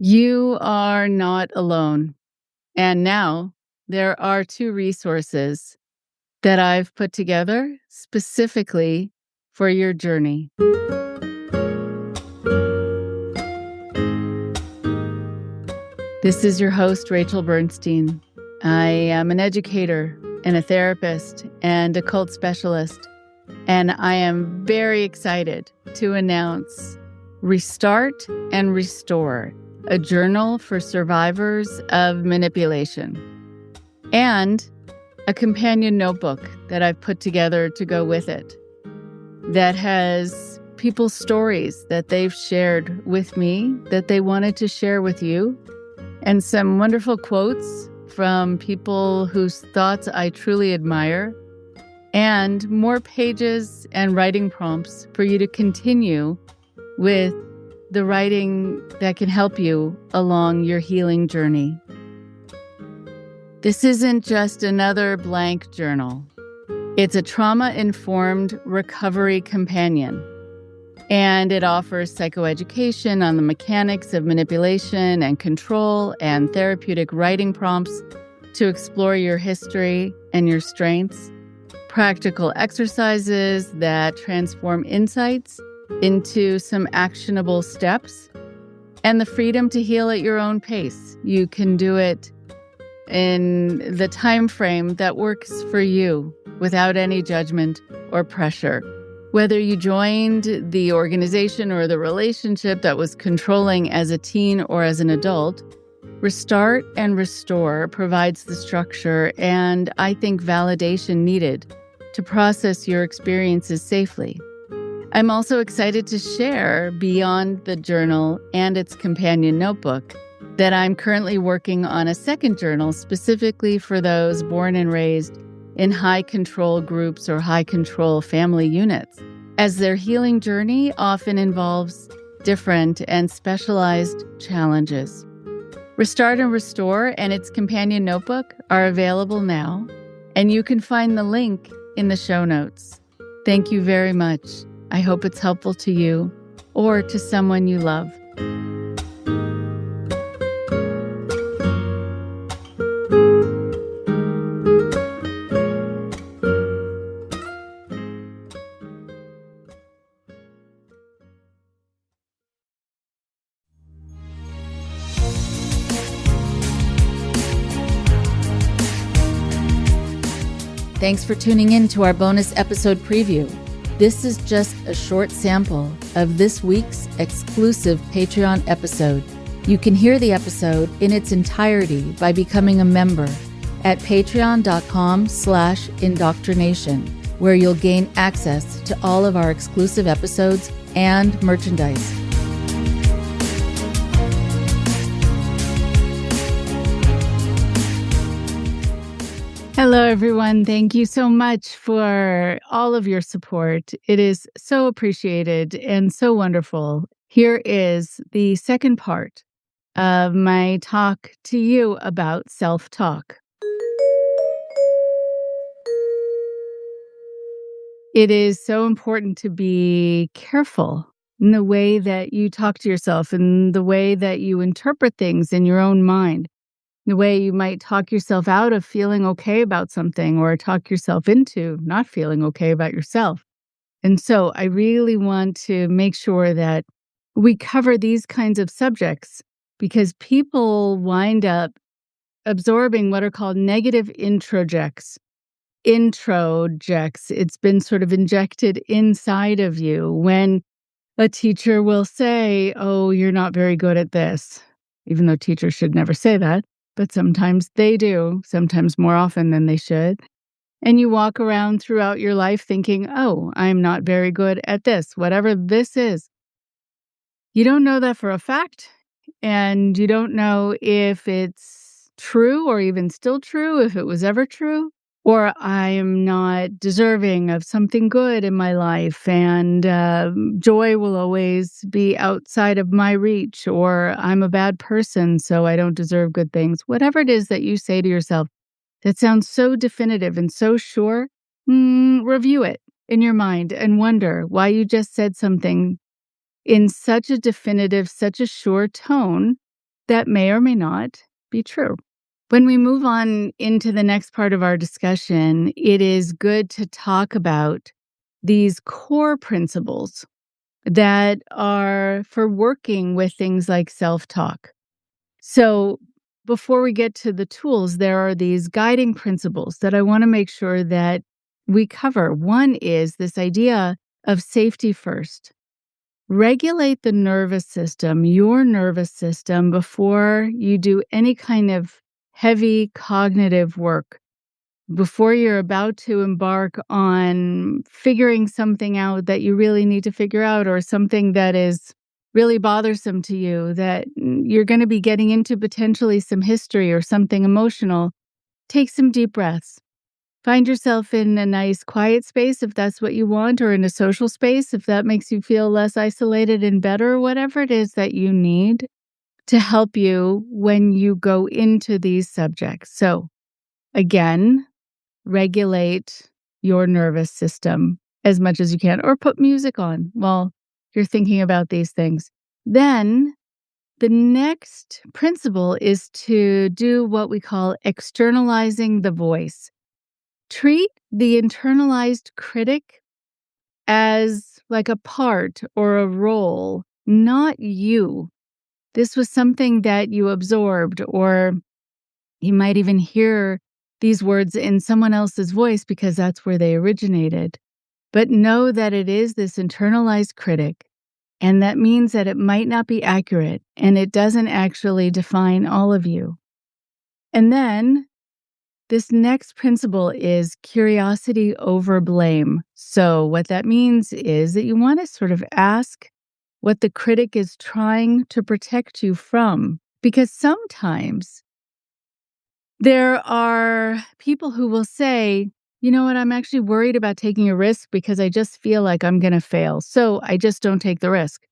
You are not alone. And now there are two resources that I've put together specifically for your journey. This is your host, Rachel Bernstein. I am an educator and a therapist and a cult specialist, and I am very excited to announce Restart and Restore, a journal for survivors of manipulation, and a companion notebook that I've put together to go with it that has people's stories that they've shared with me that they wanted to share with you, and some wonderful quotes from people whose thoughts I truly admire, and more pages and writing prompts for you to continue with the writing that can help you along your healing journey. This isn't just another blank journal. It's a trauma-informed recovery companion, and it offers psychoeducation on the mechanics of manipulation and control and therapeutic writing prompts to explore your history and your strengths, practical exercises that transform insights into some actionable steps, and the freedom to heal at your own pace. You can do it in the time frame that works for you without any judgment or pressure. Whether you joined the organization or the relationship that was controlling as a teen or as an adult, Restart and Restore provides the structure and, I think, validation needed to process your experiences safely. I'm also excited to share, beyond the journal and its companion notebook, that I'm currently working on a second journal specifically for those born and raised in high control groups or high control family units, as their healing journey often involves different and specialized challenges. Restart and Restore and its companion notebook are available now, and you can find the link in the show notes. Thank you very much. I hope it's helpful to you or to someone you love. Thanks for tuning in to our bonus episode preview. This is just a short sample of this week's exclusive Patreon episode. You can hear the episode in its entirety by becoming a member at patreon.com/IndoctriNation, where you'll gain access to all of our exclusive episodes and merchandise. Hello, everyone. Thank you so much for all of your support. It is so appreciated and so wonderful. Here is the second part of my talk to you about self-talk. It is so important to be careful in the way that you talk to yourself and the way that you interpret things in your own mind. The way you might talk yourself out of feeling okay about something or talk yourself into not feeling okay about yourself. And so I really want to make sure that we cover these kinds of subjects because people wind up absorbing what are called negative introjects. It's been sort of injected inside of you when a teacher will say, "Oh, you're not very good at this," even though teachers should never say that. But sometimes they do, sometimes more often than they should. And you walk around throughout your life thinking, "Oh, I'm not very good at this," whatever this is. You don't know that for a fact, and you don't know if it's true or even still true, if it was ever true. Or I'm not deserving of something good in my life, and joy will always be outside of my reach, or I'm a bad person, so I don't deserve good things. Whatever it is that you say to yourself that sounds so definitive and so sure, review it in your mind and wonder why you just said something in such a definitive, such a sure tone that may or may not be true. When we move on into the next part of our discussion, it is good to talk about these core principles that are for working with things like self-talk. So before we get to the tools, there are these guiding principles that I want to make sure that we cover. One is this idea of safety first. Regulate the nervous system, your nervous system, before you do any kind of heavy cognitive work, before you're about to embark on figuring something out that you really need to figure out, or something that is really bothersome to you, that you're going to be getting into potentially some history or something emotional. Take some deep breaths. Find yourself in a nice quiet space if that's what you want, or in a social space if that makes you feel less isolated and better, whatever it is that you need to help you when you go into these subjects. So again, regulate your nervous system as much as you can, or put music on while you're thinking about these things. Then the next principle is to do what we call externalizing the voice. Treat the internalized critic as like a part or a role, not you. This was something that you absorbed, or you might even hear these words in someone else's voice because that's where they originated. But know that it is this internalized critic, and that means that it might not be accurate, and it doesn't actually define all of you. And then this next principle is curiosity over blame. So what that means is that you want to sort of ask what the critic is trying to protect you from. Because sometimes there are people who will say, you know what, I'm actually worried about taking a risk because I just feel like I'm going to fail. So I just don't take the risk.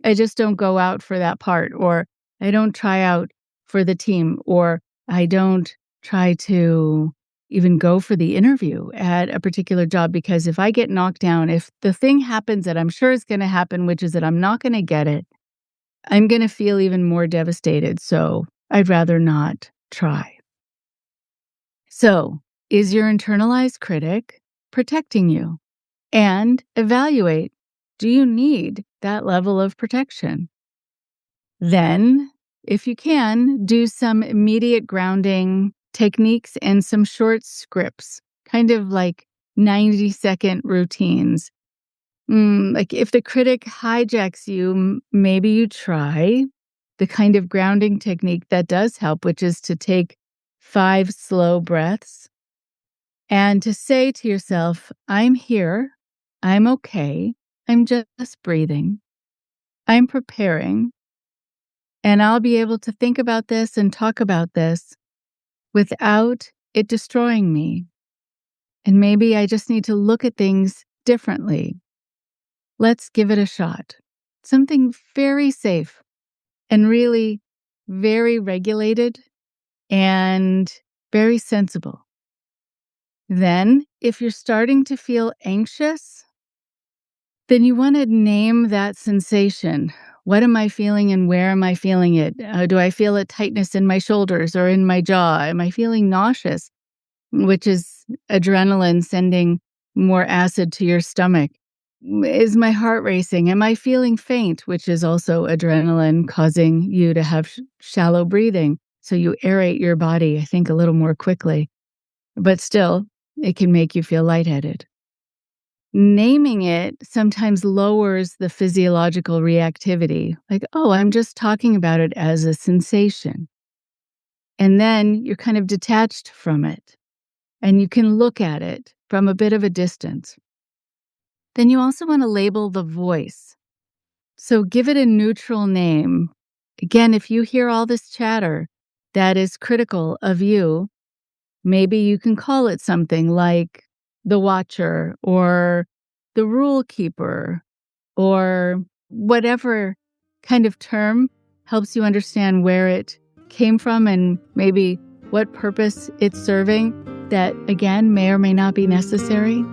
I just don't go out for that part, or I don't try out for the team, or I don't try to even go for the interview at a particular job, because if I get knocked down, if the thing happens that I'm sure is going to happen, which is that I'm not going to get it, I'm going to feel even more devastated. So I'd rather not try. So, is your internalized critic protecting you? And evaluate, do you need that level of protection? Then, if you can, do some immediate grounding techniques and some short scripts, kind of like 90-second routines. Like if the critic hijacks you, maybe you try the kind of grounding technique that does help, which is to take 5 slow breaths and to say to yourself, I'm here, I'm okay, I'm just breathing, I'm preparing, and I'll be able to think about this and talk about this without it destroying me. And maybe I just need to look at things differently. Let's give it a shot. Something very safe and really very regulated and very sensible. Then, if you're starting to feel anxious, then you want to name that sensation. What am I feeling and where am I feeling it? Do I feel a tightness in my shoulders or in my jaw? Am I feeling nauseous, which is adrenaline sending more acid to your stomach? Is my heart racing? Am I feeling faint, which is also adrenaline causing you to have shallow breathing? So you aerate your body, I think, a little more quickly. But still, it can make you feel lightheaded. Naming it sometimes lowers the physiological reactivity. Like, oh, I'm just talking about it as a sensation. And then you're kind of detached from it. And you can look at it from a bit of a distance. Then you also want to label the voice. So give it a neutral name. Again, if you hear all this chatter that is critical of you, maybe you can call it something like the watcher or the rule keeper, or whatever kind of term helps you understand where it came from and maybe what purpose it's serving that, again, may or may not be necessary.